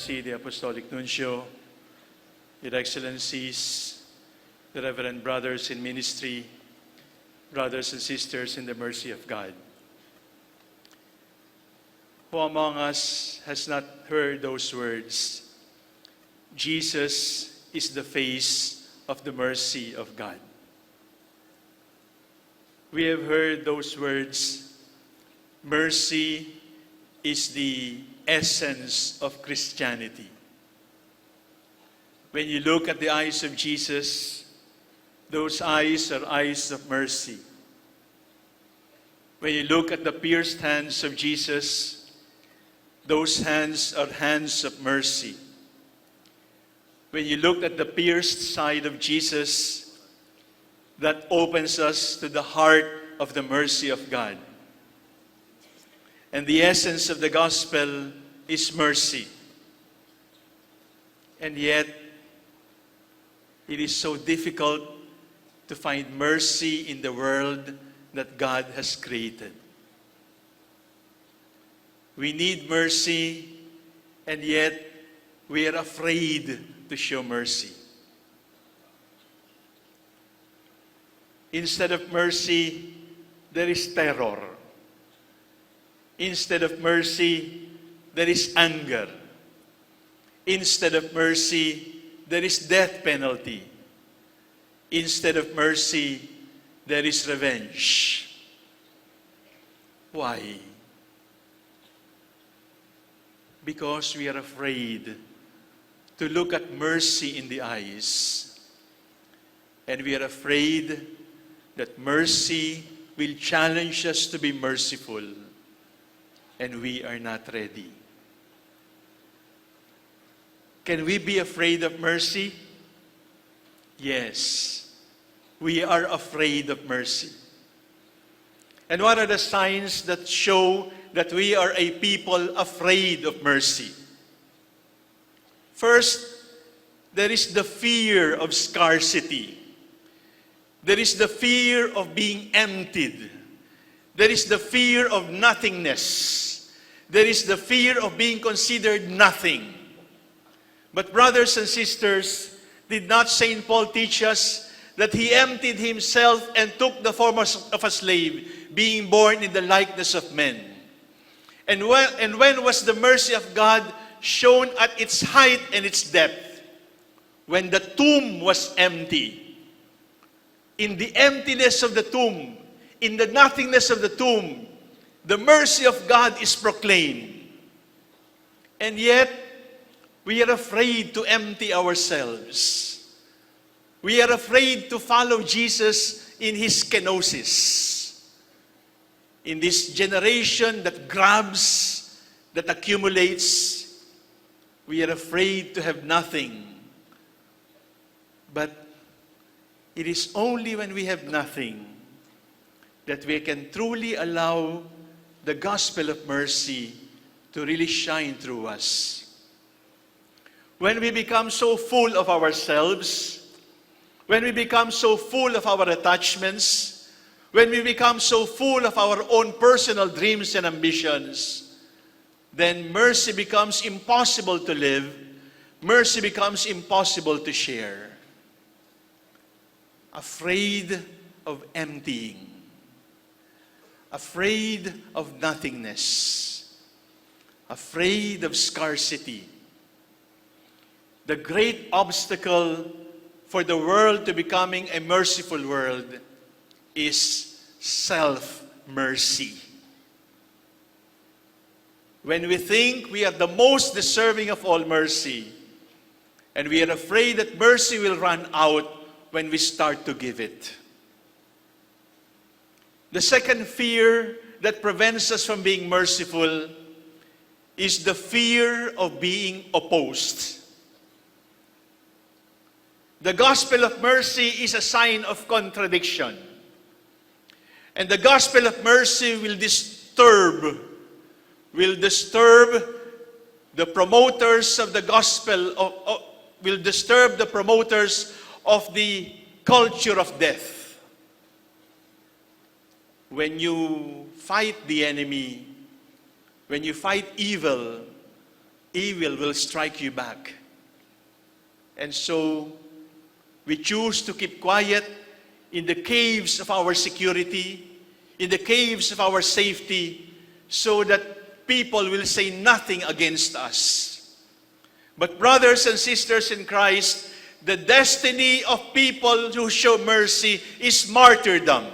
Excellency, the Apostolic Nuncio, Your Excellencies, the Reverend Brothers in Ministry, brothers and sisters in the mercy of God. Who among us has not heard those words? Jesus is the face of the mercy of God. We have heard those words. Mercy is the essence of Christianity. When you look at the eyes of Jesus, those eyes are eyes of mercy. When you look at the pierced hands of Jesus, those hands are hands of mercy. When you look at the pierced side of Jesus, that opens us to the heart of the mercy of God. And the essence of the gospel is mercy. And yet, it is so difficult to find mercy in the world that God has created. We need mercy, and yet we are afraid to show mercy. Instead of mercy, there is terror. Instead of mercy, there is anger. Instead of mercy, there is death penalty. Instead of mercy, there is revenge. Why? Because we are afraid to look at mercy in the eyes. And we are afraid that mercy will challenge us to be merciful. And we are not ready. Can we be afraid of mercy? Yes, we are afraid of mercy. And what are the signs that show that we are a people afraid of mercy? First, there is the fear of scarcity. There is the fear of being emptied. There is the fear of nothingness. There is the fear of being considered nothing. But brothers and sisters, did not St. Paul teach us that he emptied himself and took the form of a slave, being born in the likeness of men? And when was the mercy of God shown at its height and its depth? When the tomb was empty. In the emptiness of the tomb, in the nothingness of the tomb, the mercy of God is proclaimed. And yet, we are afraid to empty ourselves. We are afraid to follow Jesus in his kenosis. In this generation that grabs, that accumulates, we are afraid to have nothing. But it is only when we have nothing that we can truly allow the gospel of mercy to really shine through us. When we become so full of ourselves, when we become so full of our attachments, when we become so full of our own personal dreams and ambitions, then mercy becomes impossible to live, mercy becomes impossible to share. Afraid of emptying. Afraid of nothingness. Afraid of scarcity. The great obstacle for the world to becoming a merciful world is self-mercy. When we think we are the most deserving of all mercy, and we are afraid that mercy will run out when we start to give it. The second fear that prevents us from being merciful is the fear of being opposed. The gospel of mercy is a sign of contradiction. And the gospel of mercy will disturb the promoters of the gospel, will disturb the promoters of the culture of death. When you fight the enemy, when you fight evil, evil will strike you back. And so, we choose to keep quiet in the caves of our security, in the caves of our safety, so that people will say nothing against us. But brothers and sisters in Christ, the destiny of people who show mercy is martyrdom.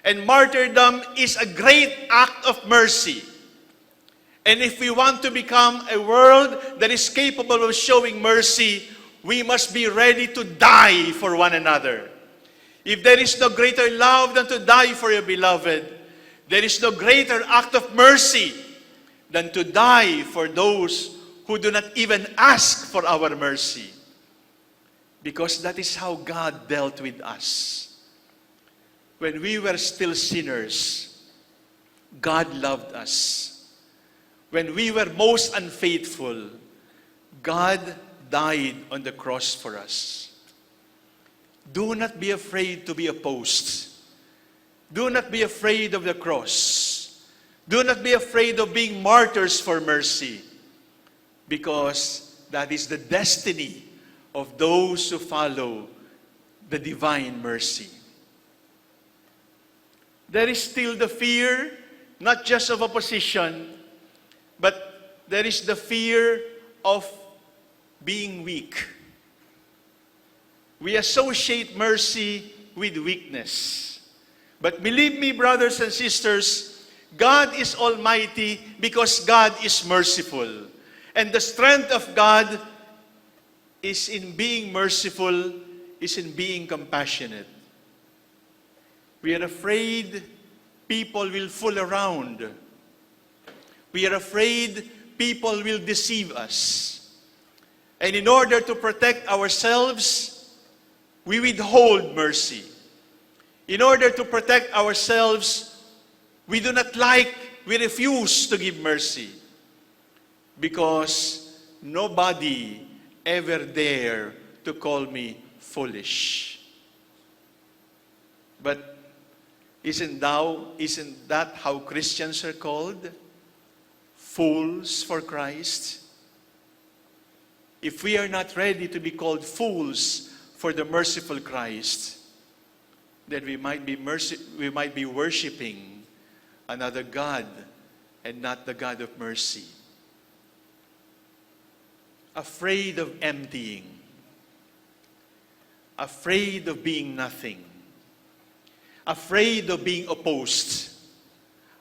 And martyrdom is a great act of mercy. And if we want to become a world that is capable of showing mercy, we must be ready to die for one another. If there is no greater love than to die for your beloved, there is no greater act of mercy than to die for those who do not even ask for our mercy. Because that is how God dealt with us. When we were still sinners, God loved us. When we were most unfaithful, God died on the cross for us. Do not be afraid to be opposed. Do not be afraid of the cross. Do not be afraid of being martyrs for mercy, because that is the destiny of those who follow the divine mercy. There is still the fear, not just of opposition, but there is the fear of being weak. We associate mercy with weakness. But believe me, brothers and sisters, God is almighty because God is merciful. And the strength of God is in being merciful, is in being compassionate. We are afraid people will fool around. We are afraid people will deceive us. And in order to protect ourselves, we withhold mercy. In order to protect ourselves, we refuse to give mercy. Because nobody ever dare to call me foolish. But isn't that how Christians are called? Fools for Christ. If we are not ready to be called fools for the merciful Christ, then we might be worshiping another God and not the God of mercy. Afraid of emptying, afraid of being nothing, afraid of being opposed,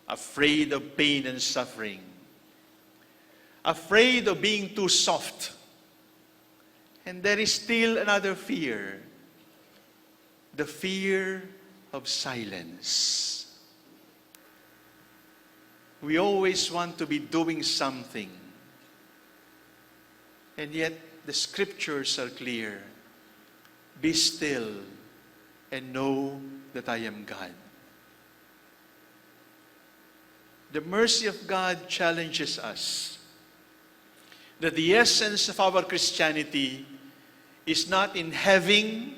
afraid of pain and suffering, afraid of being too soft. And there is still another fear, the fear of silence. We always want to be doing something. And yet, the scriptures are clear. Be still and know that I am God. The mercy of God challenges us that the essence of our Christianity is not in having,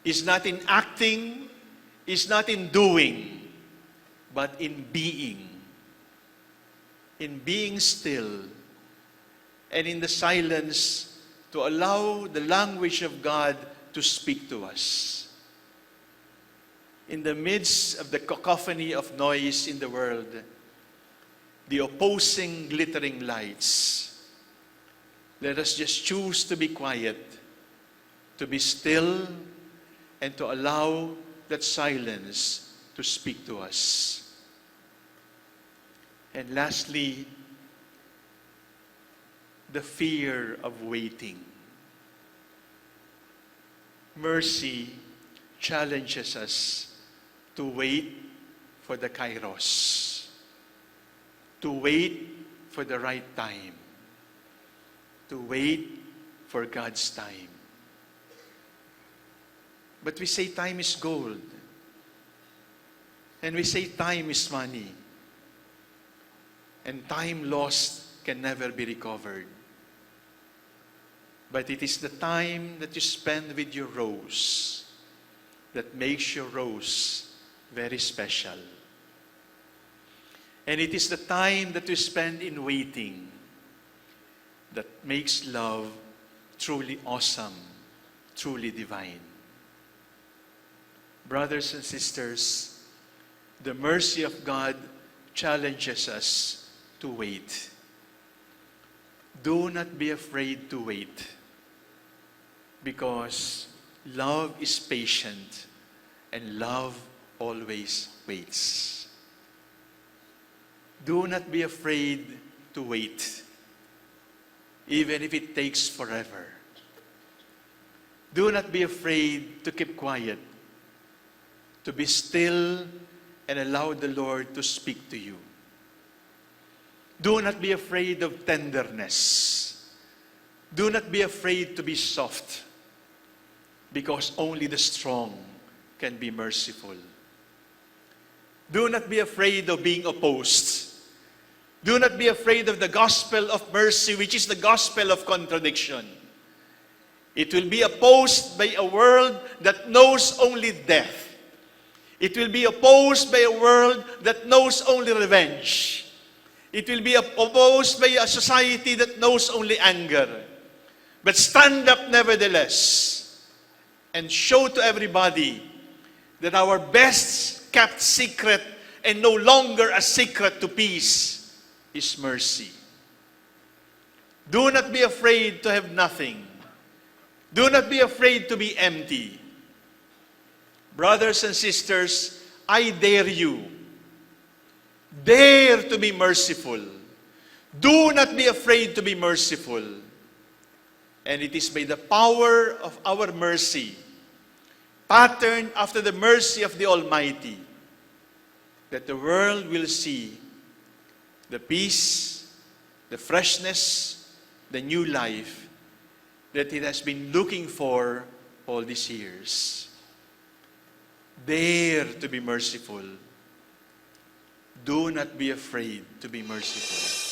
is not in acting, is not in doing, but in being. In being still, and in the silence, to allow the language of God to speak to us. In the midst of the cacophony of noise in the world, the opposing glittering lights, let us just choose to be quiet, to be still, and to allow that silence to speak to us. And lastly, the fear of waiting. Mercy challenges us to wait for the kairos, to wait for the right time, to wait for God's time. But we say time is gold, and we say time is money, and time lost can never be recovered. But it is the time that you spend with your rose that makes your rose very special. And it is the time that you spend in waiting that makes love truly awesome, truly divine. Brothers and sisters, the mercy of God challenges us to wait. Do not be afraid to wait, because love is patient and love always waits. Do not be afraid to wait, even if it takes forever. Do not be afraid to keep quiet, to be still and allow the Lord to speak to you. Do not be afraid of tenderness. Do not be afraid to be soft, because only the strong can be merciful. Do not be afraid of being opposed. Do not be afraid of the gospel of mercy, which is the gospel of contradiction. It will be opposed by a world that knows only death. It will be opposed by a world that knows only revenge. It will be opposed by a society that knows only anger. But stand up nevertheless and show to everybody that our best kept secret and no longer a secret to peace is mercy. Do not be afraid to have nothing. Do not be afraid to be empty. Brothers and sisters, I dare you. Dare to be merciful. Do not be afraid to be merciful. And it is by the power of our mercy, patterned after the mercy of the Almighty, that the world will see the peace, the freshness, the new life that it has been looking for all these years. Dare to be merciful. Do not be afraid to be merciful.